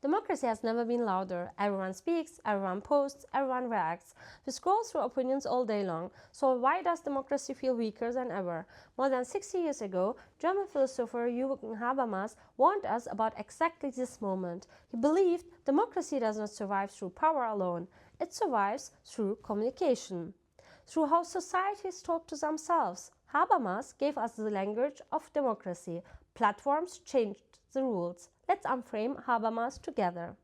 Democracy has never been louder. Everyone speaks, everyone posts, everyone reacts. We scroll through opinions all day long. So why does democracy feel weaker than ever? More than 60 years ago, German philosopher Jürgen Habermas warned us about exactly this moment. He believed democracy does not survive through power alone. It survives through communication, through how societies talk to themselves. Habermas gave us the language of democracy. Platforms changed the rules. Let's unframe Habermas together.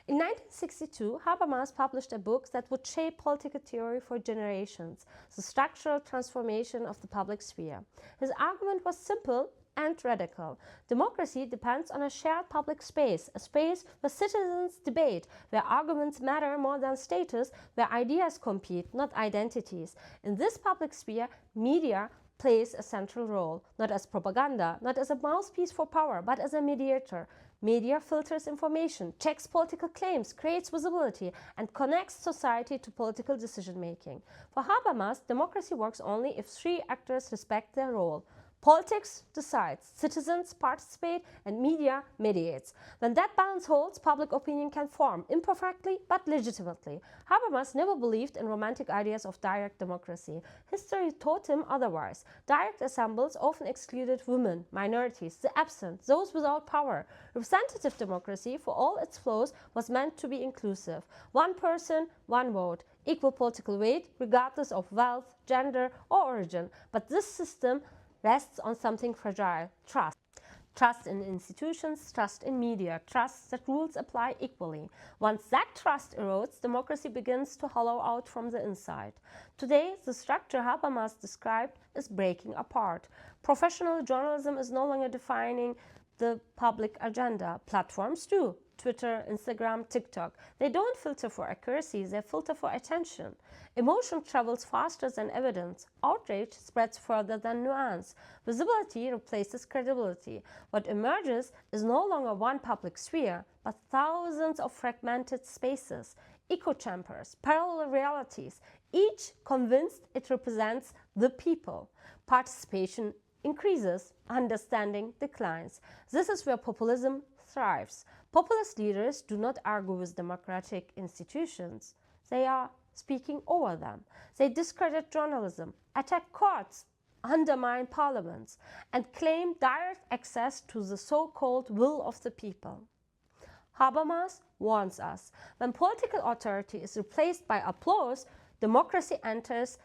In 1962, Habermas published a book that would shape political theory for generations, The Structural Transformation of the Public Sphere. His argument was simple and radical. Democracy depends on a shared public space, a space where citizens debate, where arguments matter more than status, where ideas compete, not identities. In this public sphere, media plays a central role, not as propaganda, not as a mouthpiece for power, but as a mediator. Media filters information, checks political claims, creates visibility, and connects society to political decision-making. For Habermas, democracy works only if three actors respect their role. Politics decides, citizens participate, and media mediates. When that balance holds, public opinion can form, imperfectly but legitimately. Habermas never believed in romantic ideas of direct democracy. History taught him otherwise. Direct assemblies often excluded women, minorities, the absent, those without power. Representative democracy, for all its flaws, was meant to be inclusive. One person, one vote. Equal political weight, regardless of wealth, gender, or origin. But this system rests on something fragile: trust. Trust in institutions, trust in media, trust that rules apply equally. Once that trust erodes, democracy begins to hollow out from the inside. Today, the structure Habermas described is breaking apart. Professional journalism is no longer defining the public agenda. Platforms do. Twitter, Instagram, TikTok. They don't filter for accuracy, they filter for attention. Emotion travels faster than evidence. Outrage spreads further than nuance. Visibility replaces credibility. What emerges is no longer one public sphere, but thousands of fragmented spaces, echo chambers, parallel realities, each convinced it represents the people. Participation increases, understanding declines. This is where populism thrives. Populist leaders do not argue with democratic institutions. They are speaking over them. They discredit journalism, attack courts, undermine parliaments, and claim direct access to the so-called will of the people. Habermas warns us, when political authority is replaced by applause, democracy enters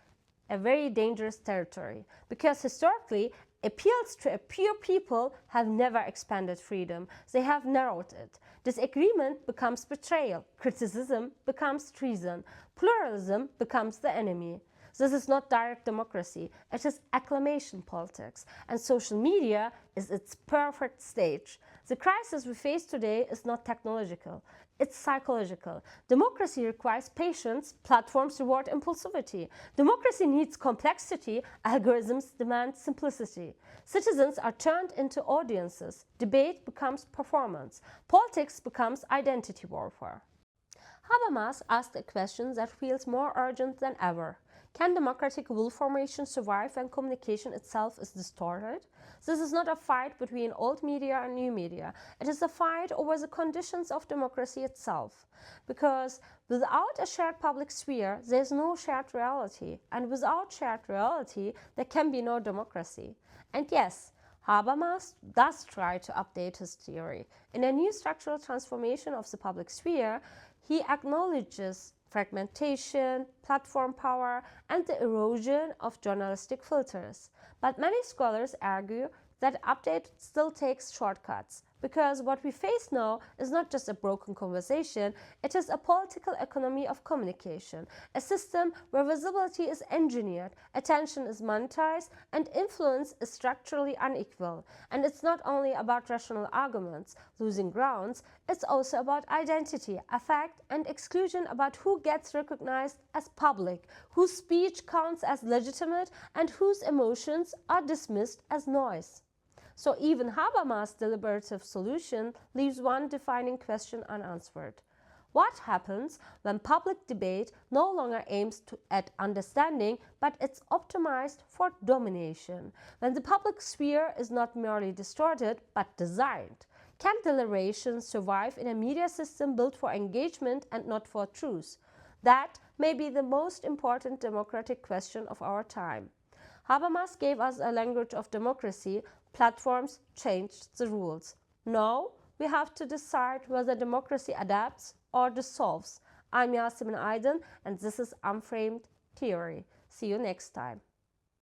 a very dangerous territory, because historically, appeals to a pure people have never expanded freedom. They have narrowed it. Disagreement becomes betrayal. Criticism becomes treason. Pluralism becomes the enemy. This is not direct democracy. It is acclamation politics. And social media is its perfect stage. The crisis we face today is not technological. It's psychological. Democracy requires patience. Platforms reward impulsivity. Democracy needs complexity. Algorithms demand simplicity. Citizens are turned into audiences. Debate becomes performance. Politics becomes identity warfare. Habermas asked a question that feels more urgent than ever. Can democratic will formation survive when communication itself is distorted? This is not a fight between old media and new media. It is a fight over the conditions of democracy itself. Because without a shared public sphere, there is no shared reality. And without shared reality, there can be no democracy. And yes, Habermas does try to update his theory. In a new structural transformation of the public sphere, he acknowledges fragmentation, platform power, and the erosion of journalistic filters. But many scholars argue that update still takes shortcuts, because what we face now is not just a broken conversation, it is a political economy of communication, a system where visibility is engineered, attention is monetized, and influence is structurally unequal. And it's not only about rational arguments losing grounds, it's also about identity, affect, and exclusion, about who gets recognized as public, whose speech counts as legitimate, and whose emotions are dismissed as noise. So even Habermas' deliberative solution leaves one defining question unanswered. What happens when public debate no longer aims at understanding, but it's optimized for domination? When the public sphere is not merely distorted, but designed? Can deliberations survive in a media system built for engagement and not for truth? That may be the most important democratic question of our time. Habermas gave us a language of democracy. Platforms changed the rules. Now we have to decide whether democracy adapts or dissolves. I'm Yasemin Aydın, and this is Unframed Theory. See you next time.